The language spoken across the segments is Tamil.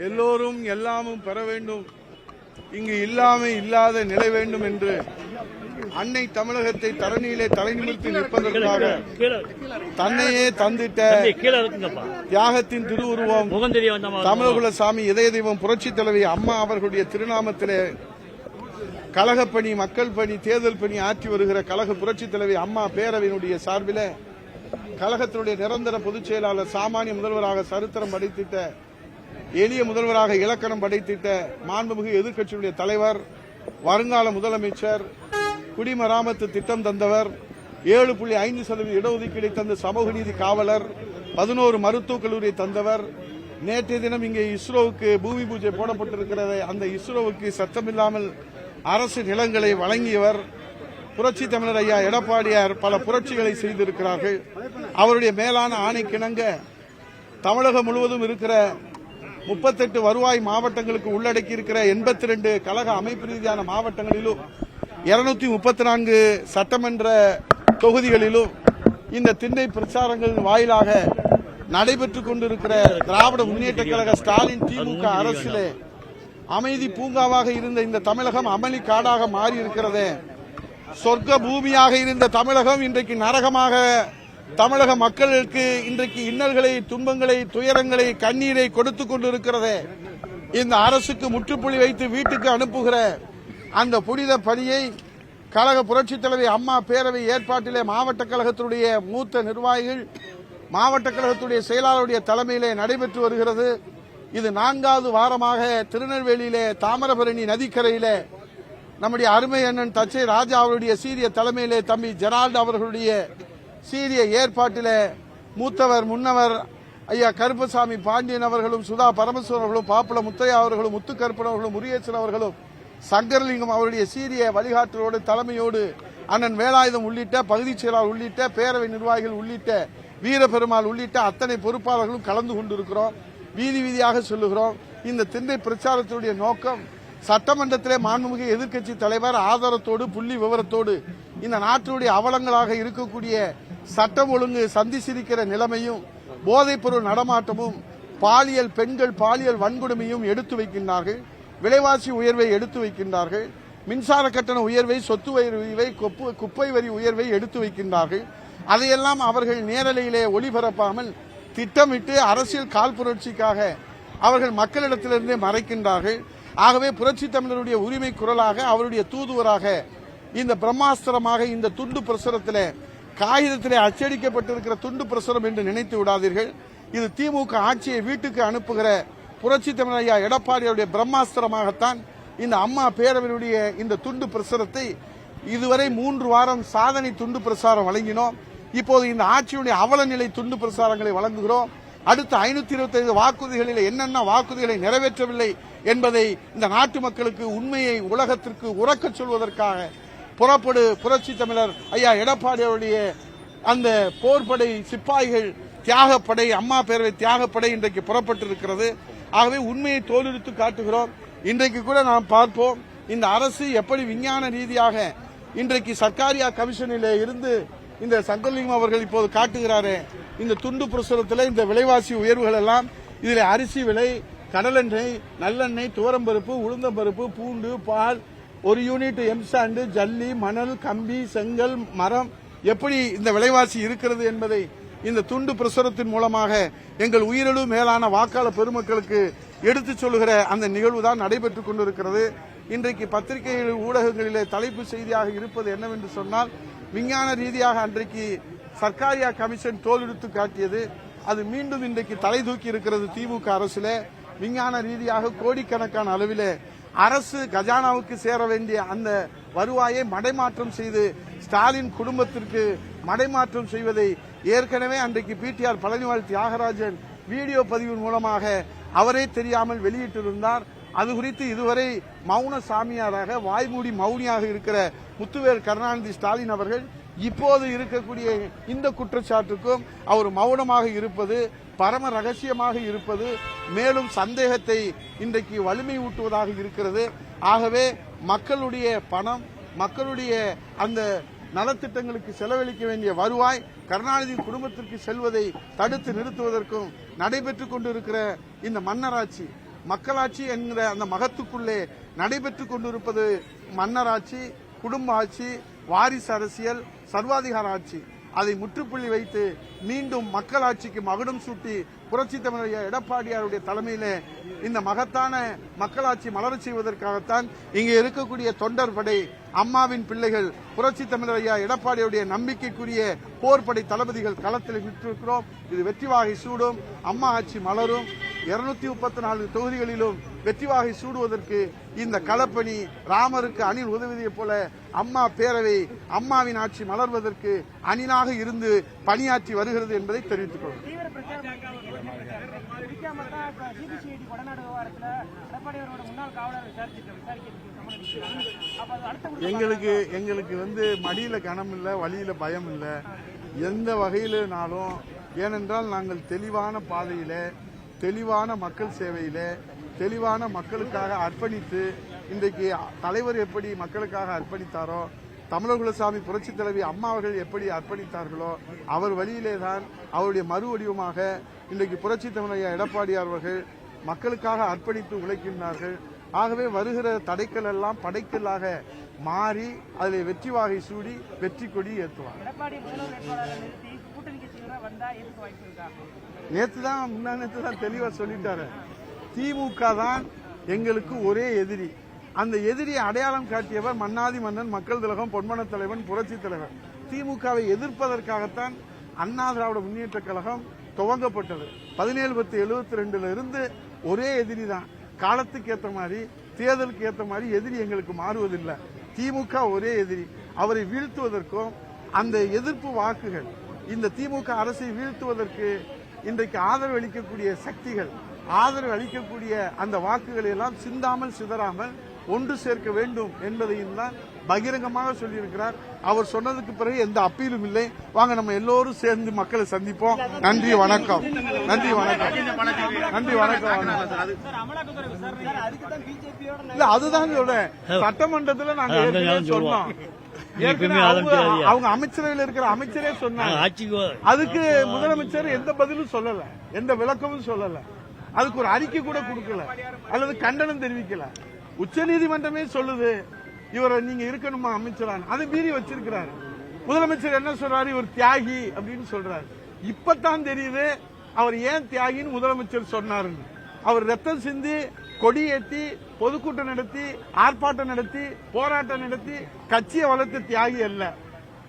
எல்லோரும் எல்லாமும் பெற வேண்டும், இங்கு இல்லாமை இல்லாத நிலை வேண்டும் என்று அன்னை தமிழகத்தை தரணியிலே தலைநிமிர்த்தி நிற்பதற்காக தன்னையே தந்திட்ட தியாகத்தின் திருவுருவம் தமிழகுல சாமி இதய தெய்வம் புரட்சித் தலைவி அம்மா அவர்களுடைய திருநாமத்திலே கழகப்பணி, மக்கள் பணி, தேர்தல் பணி ஆற்றி வருகிற கழக புரட்சித் தலைவி அம்மா பேரவையினுடைய சார்பில் கழகத்தினுடைய நிரந்தர பொதுச் செயலாளர், சாமானிய முதல்வராக சரித்திரம் படைத்திட்ட, எளிய முதல்வராக இலக்கணம் படைத்திட்ட மாண்புமிகு எதிர்க்கட்சியுடைய தலைவர், வருங்கால முதலமைச்சர், குடிமராமத்து திட்டம் தந்தவர், 7.5% இடஒதுக்கீடை தந்த சமூக நீதி காவலர், 11 மருத்துவக் கல்லூரியை தந்தவர், நேற்றைய தினம் இங்கே இஸ்ரோவுக்கு பூமி பூஜை போடப்பட்டிருக்கிறது, அந்த இஸ்ரோவுக்கு சத்தமில்லாமல் அரசு நிலங்களை வழங்கியவர், புரட்சி தமிழர் ஐயா எடப்பாடியார் பல புரட்சிகளை செய்திருக்கிறார்கள். அவருடைய மேலான ஆணைக்கிணங்க தமிழகம் முழுவதும் இருக்கிற 38 வருவாய் மாவட்டங்களுக்கு உள்ளடக்கி இருக்கிற 82 கழக அமைப்பு ரீதியான மாவட்டங்களிலும் 234 சட்டமன்ற தொகுதிகளிலும் இந்த திண்ணை பிரச்சாரங்கள் வாயிலாக நடைபெற்றுக் கொண்டிருக்கிற திராவிட முன்னேற்ற கழக ஸ்டாலின் திமுக அரசிலே அமைதி பூங்காவாக இருந்த இந்த தமிழகம் அமளி காடாக மாறி இருக்கிறது. சொர்க்க பூமியாக இருந்த தமிழகம் இன்றைக்கு நரகமாக தமிழக மக்களுக்கு இன்றைக்கு இன்னல்களை, துன்பங்களை, துயரங்களை, கண்ணீரை கொடுத்துக் கொண்டிருக்கிறது. இந்த அரசுக்கு முற்றுப்புள்ளி வைத்து வீட்டுக்கு அனுப்புகிற அந்த புனித பணியை கழக புரட்சித் தலைவி அம்மா பேரவை ஏற்பாட்டிலே மாவட்ட கழகத்தினுடைய மூத்த நிர்வாகிகள், மாவட்ட கழகத்துடைய செயலாளருடைய தலைமையிலே நடைபெற்று வருகிறது. இது 4வது வாரமாக திருநெல்வேலியிலே தாமிரபரணி நதிக்கரையிலே நம்முடைய அருமை அண்ணன் தச்சை ராஜா அவருடைய சீரிய தலைமையிலே தம்பி ஜெரால்டு அவர்களுடைய சீரிய ஏற்பாட்டிலே மூத்தவர் முன்னவர் ஐயா கருப்பசாமி பாண்டியன் அவர்களும், சுதா பரமேஸ்வரன் அவர்களும், பாப்புல முத்தையா அவர்களும், முத்துக்கருப்பன் அவர்களும், முருகேசன் அவர்களும், சங்கரலிங்கம் அவருடைய சீரிய வழிகாட்டலோடு தலைமையோடு அண்ணன் வேலாயுதம் உள்ளிட்ட பகுதி செயலாளர் உள்ளிட்ட பேரவை நிர்வாகிகள் உள்ளிட்ட வீரபெருமாள் உள்ளிட்ட அத்தனை பொறுப்பாளர்களும் கலந்து கொண்டிருக்கிறோம். வீதி வீதியாக சொல்லுகிறோம். இந்த திண்ணை பிரச்சாரத்தினுடைய நோக்கம் சட்டமன்றத்திலே மாண்புமிகு எதிர்க்கட்சி தலைவர் ஆதாரத்தோடு புள்ளி விவரத்தோடு இந்த நாட்டினுடைய அவலங்களாக இருக்கக்கூடிய சட்டம் ஒழுங்கு சந்தி சிரிக்கிற நிலைமையும், போதைப் பொருள் நடமாட்டமும், பாலியல் பெண்கள் பாலியல் வன்கொடுமையும் எடுத்து வைக்கின்றார்கள். விலைவாசி உயர்வை எடுத்து வைக்கின்றார்கள். மின்சார கட்டண உயர்வை, சொத்து உயர்வை, குப்பை வரி உயர்வை எடுத்து வைக்கின்றார்கள். அதையெல்லாம் அவர்கள் நேரலையிலே ஒளிபரப்பாமல் திட்டமிட்டு அரசியல் காழ்ப்புணர்ச்சிக்காக அவர்கள் மக்களிடத்திலிருந்தே மறைக்கின்றார்கள். ஆகவே புரட்சி தமிழருடைய உரிமை குரலாக, அவருடைய தூதுவராக இந்த பிரம்மாஸ்திரமாக இந்த துண்டு பிரசுரத்திலே, காகிதத்திலே அச்சடிக்கப்பட்டிருக்கிற துண்டு பிரசுரம் என்று நினைத்து விடாதீர்கள். இது திமுக ஆட்சியை வீட்டுக்கு அனுப்புகிற புரட்சி தமிழர் ஐயா எடப்பாடியுடைய பிரம்மாஸ்திரமாகத்தான் இந்த அம்மா பேரவையுடைய இந்த துண்டு பிரசுரத்தை இதுவரை 3 வாரம் சாதனை துண்டு பிரசாரம் வழங்கினோம். இப்போது இந்த ஆட்சியுடைய அவலநிலை துண்டு பிரசாரங்களை வழங்குகிறோம். அடுத்த 525 வாக்குறுதிகளில் என்னென்ன வாக்குறுதிகளை நிறைவேற்றவில்லை என்பதை இந்த நாட்டு மக்களுக்கு உண்மையை உலகத்திற்கு உறக்கச் சொல்வதற்காக புறப்படு புரட்சி தமிழர் ஐயா எடப்பாடியுடைய அந்த போர்படை சிப்பாய்கள் தியாகப்படை, அம்மா பேரவை தியாகப்படை இன்றைக்கு புறப்பட்டிருக்கிறது. ஆகவே உண்மையை தோலுரித்து காட்டுகிறோம். இன்றைக்கு கூட நாம் பார்ப்போம், இந்த அரசு எப்படி விஞ்ஞான ரீதியாக இன்றைக்கு சர்க்காரியா கமிஷனிலே இருந்து இந்த சங்கரலிங்கம் அவர்கள் இப்போது காட்டுகிறாரே, இந்த துண்டு பிரசுரத்தில் இந்த விலைவாசி உயர்வுகள் எல்லாம், இதில் அரிசி விலை, கடலெண்ணெய், நல்லெண்ணெய், துவரம்பருப்பு, உளுந்தம்பருப்பு, பூண்டு, பால், 1 யூனிட் எம்சாண்டு, ஜல்லி, மணல், கம்பி, செங்கல், மரம், எப்படி இந்த விலைவாசி இருக்கிறது என்பதை இந்த துண்டு பிரசுரத்தின் மூலமாக எங்கள் உயிரிழு மேலான வாக்காளர் பெருமக்களுக்கு எடுத்துச் சொல்லுகிற அந்த நிகழ்வு தான் நடைபெற்றுக் கொண்டிருக்கிறது. இன்றைக்கு பத்திரிகைகள், ஊடகங்களிலே தலைப்பு செய்தியாக இருப்பது என்னவென்று சொன்னால், விஞ்ஞான ரீதியாக அன்றைக்கு சர்க்காரியா கமிஷன் தோலெடுத்து காட்டியது, அது மீண்டும் இன்றைக்கு தலை தூக்கி இருக்கிறது. திமுக அரசிலே விஞ்ஞான ரீதியாக கோடிக்கணக்கான அளவிலே அரசு கஜானாவுக்கு சேர வேண்டிய அந்த வருவாயை மடைமாற்றம் செய்து ஸ்டாலின் குடும்பத்திற்கு மடைமாற்றம் செய்வதை ஏற்கனவே அன்றைக்கு பிடிஆர் பழனிவாழ் தியாகராஜன் வீடியோ பதிவின் மூலமாக அவரே தெரியாமல் வெளியிட்டிருந்தார். அது குறித்து இதுவரை மௌன சாமியாராக, வாய்மூடி மௌனியாக இருக்கிற முத்துவேல் கருணாநிதி ஸ்டாலின் அவர்கள் இப்போது இருக்கக்கூடிய இந்த குற்றச்சாட்டுக்கும் அவர் மௌனமாக இருப்பது, பரம ரகசியமாக இருப்பது, மேலும் சந்தேகத்தை இன்றைக்கு வலிமை ஊட்டுவதாக இருக்கிறது. ஆகவே மக்களுடைய பணம், மக்களுடைய அந்த நலத்திட்டங்களுக்கு செலவழிக்க வேண்டிய வருவாய் கருணாநிதி குடும்பத்திற்கு செல்வதை தடுத்து நிறுத்துவதற்கும் நடைபெற்றுக் கொண்டிருக்கிற இந்த மன்னராட்சி, மக்களாட்சி என்கிற அந்த மகத்துக்குள்ளே நடைபெற்றுக் கொண்டிருப்பது மன்னராட்சி, குடும்ப ஆட்சி, வாரிசு அரசியல், சர்வாதிகார ஆட்சி. அதை முற்றுப்புள்ளி வைத்து மீண்டும் மக்களாட்சிக்கு மகுடம் சூட்டி புரட்சி தமிழர் எடப்பாடியாருடைய தலைமையிலே இந்த மகத்தான மக்களாட்சி மலரச் செய்வதற்காகத்தான் இங்கே இருக்கக்கூடிய தொண்டர் படை, அம்மாவின் பிள்ளைகள், புரட்சி தமிழர் ஐயா எடப்பாடியுடைய நம்பிக்கைக்குரிய போர்படை தளபதிகள் களத்தில் விட்டிருக்கிறோம். இது வெற்றி வாகை சூடும், அம்மா ஆட்சி மலரும். 234 தொகுதிகளிலும் வெற்றி வாகை சூடுவதற்கு இந்த களப்பணி ராமருக்கு அணில் உதவியதைப் போல அம்மா பேரவை, அம்மாவின் ஆட்சி மலர்வதற்கு அணிலாக இருந்து பணியாற்றி வருகிறது என்பதை தெரிவித்துக் கொள்கிறேன். எங்களுக்கு மடியில கனம் இல்ல, வழியில பயம் இல்ல, எந்த வகையிலும். ஏனென்றால் நாங்கள் தெளிவான பாதையில, தெளிவான மக்கள் சேவையில, தெளிவான மக்களுக்காக அர்ப்பணித்து, இன்றைக்கு தலைவர் எப்படி மக்களுக்காக அர்ப்பணித்தாரோ, தமிழகுலசாமி புரட்சி தலைவி அம்மா அவர்கள் எப்படி அர்ப்பணித்தார்களோ அவர் வழியிலே தான் அவருடைய மறு வடிவமாக இன்றைக்கு புரட்சி தமிழர் எடப்பாடியார் அவர்கள் மக்களுக்காக அர்ப்பணித்து உழைக்கின்றார்கள். ஆகவே வருகிற தடைக்கல் எல்லாம் படைக்கல்லாக மாறி அதில் வெற்றி வாகை சூடி வெற்றி கொடி ஏற்றுவார். முன்னா நேற்று தான் தெளிவா சொல்லிட்டாரு. திமுக தான் எங்களுக்கு ஒரே எதிரி. அந்த எதிரியை அடையாளம் காட்டியவர் மன்னாதி மன்னன், மக்கள் திலகம், பொன்மன தலைவன், புரட்சி தலைவர். திமுகவை எதிர்ப்பதற்காகத்தான் அண்ணா திராவிட முன்னேற்ற கழகம் துவங்கப்பட்டது. 17/10/72 இருந்து ஒரே எதிரி தான். காலத்துக்கு ஏற்ற மாதிரி, தேர்தலுக்கு ஏற்ற மாதிரி எதிரி எங்களுக்கு மாறுவதில்லை. திமுக ஒரே எதிரி. அவரை வீழ்த்துவதற்கும் அந்த எதிர்ப்பு வாக்குகள், இந்த திமுக அரசை வீழ்த்துவதற்கு இன்றைக்கு ஆதரவு அளிக்கக்கூடிய சக்திகள், ஆதரவு அளிக்கக்கூடிய அந்த வாக்குகளை எல்லாம் சிந்தாமல் சிதறாமல் ஒன்று சேர்க்க வேண்டும் என்பதையும் தான் பகிரங்கமாக சொல்லியிருக்கிறார். அவர் சொன்னதுக்கு பிறகு எந்த அப்பீலும் இல்லை. வாங்க நம்ம எல்லோரும் சேர்ந்து மக்களை சந்திப்போம். நன்றி, வணக்கம். நன்றி, வணக்கம். நன்றி, வணக்கம். இல்ல, அதுதான் சொல்றேன். சட்டமன்றத்தில் நாங்க சொன்னோம். அவங்க அமைச்சரவையில் இருக்கிற அமைச்சரே சொன்னாங்க. அதுக்கு முதலமைச்சர் எந்த பதிலும் சொல்லல, எந்த விளக்கமும் சொல்லல, அதுக்கு ஒரு அறிக்கை கூட கொடுக்கல அல்லது கண்டனம் தெரிவிக்கல. உச்சநீதிமன்றமே சொல்லுது இவரை நீங்க இருக்கணுமா அமைச்சரான, அதை மீறி வச்சிருக்கிறாரு. முதலமைச்சர் என்ன சொல்றாரு, இவர் தியாகி அப்படின்னு சொல்றாரு. இப்பதான் தெரியுது அவர் ஏன் தியாகின்னு முதலமைச்சர் சொன்னாருன்னு. அவர் ரத்தம் சிந்தி, கொடியேற்றி, பொதுக்கூட்டம் நடத்தி, ஆர்ப்பாட்டம் நடத்தி, போராட்டம் நடத்தி கட்சியை வளர்த்த தியாகி அல்ல.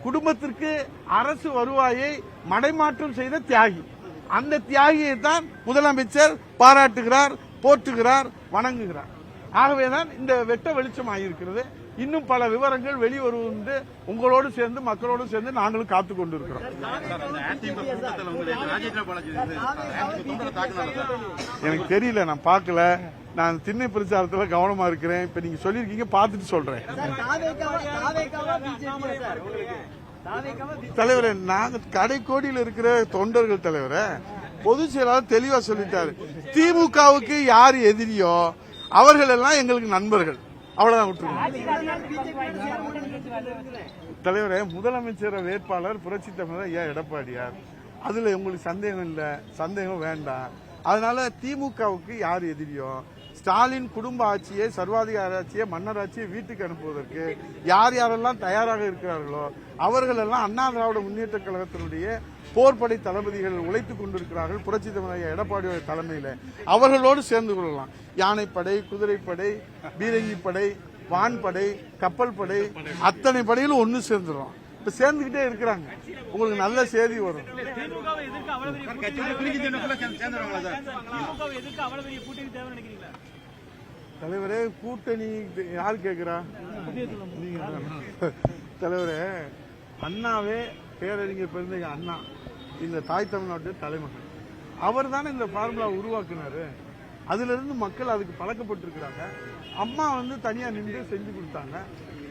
குடும்பத்திற்கு அரசு வருவாயை மடைமாற்றம் செய்த தியாகி. அந்த தியாகியை தான் முதலமைச்சர் பாராட்டுகிறார், போற்றுகிறார், வணங்குகிறார். ஆகவேதான் இந்த வெட்ட வெளிச்சம் ஆகியிருக்கிறது. இன்னும் பல விவரங்கள் வெளிவருவது உங்களோடு சேர்ந்து, மக்களோடு சேர்ந்து நாங்களும் காத்துக் கொண்டிருக்கிறோம். எனக்கு தெரியல, நான் பார்க்கல. நான் திண்ணை பிரச்சாரத்தில் கவனமா இருக்கிறேன். இப்ப நீங்க சொல்லிருக்கீங்க, பார்த்துட்டு சொல்றேன். தலைவரே, நாங்க கடைக்கோடியில் இருக்கிற தொண்டர்கள் தலைவரை பொதுச் செயலாளர் தெளிவா சொல்லிட்டாரு. திமுகவுக்கு யார் எதிரியோ அவர்கள் எல்லாம் எங்களுக்கு நண்பர்கள். அவ்வளவுதான் விட்டுருங்க. தலைவரே, முதலமைச்சர் வேட்பாளர் புரட்சி தமிழர் ஐயா எடப்பாடியார். அதுல உங்களுக்கு சந்தேகம் இல்ல, சந்தேகம் வேண்டாம். அதனால திமுகவுக்கு யார் எதிரியோ, ஸ்டாலின் குடும்ப ஆட்சியை, சர்வாதிகார ஆட்சியை, மன்னராட்சியை வீட்டுக்கு அனுப்புவதற்கு யார் யாரெல்லாம் தயாராக இருக்கிறார்களோ அவர்கள் எல்லாம் அண்ணா திராவிட முன்னேற்ற கழகத்தினுடைய போர்படை தளபதிகள் உழைத்துக் கொண்டிருக்கிறார்கள். புரட்சி தமிழர் எடப்பாடியோட தலைமையில அவர்களோடு சேர்ந்து கொள்ளலாம். யானைப்படை, குதிரைப்படை, பீரங்கிப்படை, வான்படை, கப்பல் படை, அத்தனை படையிலும் ஒன்னு சேர்ந்துடும். இப்ப சேர்ந்துகிட்டே இருக்கிறாங்க. உங்களுக்கு நல்ல செய்தி வரும். தலைவரே, கூட்டணி யார் கேட்கிறா? தலைவரே, அண்ணாவே பேரறிஞர் பெருந்தகை அண்ணா இந்த தாய் தமிழ்நாட்டு தலைமகன். அவர் தானே இந்த பார்முலா உருவாக்குனாரு. அதுல இருந்து மக்கள் அதுக்கு பழக்கப்பட்டிருக்கிறாங்க. அம்மா தனியா நின்று செஞ்சு கொடுத்தாங்க.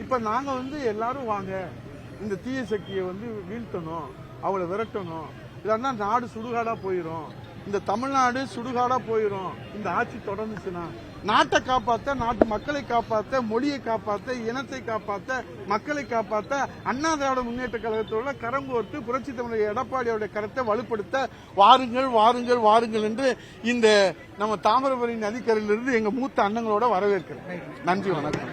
இப்ப நாங்க எல்லாரும் வாங்க, இந்த தீய சக்தியை வீழ்த்தணும், அவளை விரட்டணும், இல்லைன்னா நாடு சுடுகாடா போயிடும், இந்த தமிழ்நாடு சுடுகாடா போயிடும். இந்த ஆட்சி தொடர்ந்துச்சுன்னா நாட்டை காப்பாற்ற, நாட்டு மக்களை காப்பாற்ற, மொழியை காப்பாற்ற, இனத்தை காப்பாற்ற, மக்களை காப்பாற்ற அண்ணா திராவிட முன்னேற்ற கழகத்தோட கரம் கோர்த்து புரட்சி தமிழர் எடப்பாடியோட கரத்தை வலுப்படுத்த வாருங்கள் வாருங்கள் வாருங்கள் என்று இந்த நம்ம தாமிரபரணி நதிக்கரையிலிருந்து எங்க மூத்த அண்ணங்களோட வரவேற்கிறேன். நன்றி, வணக்கம்.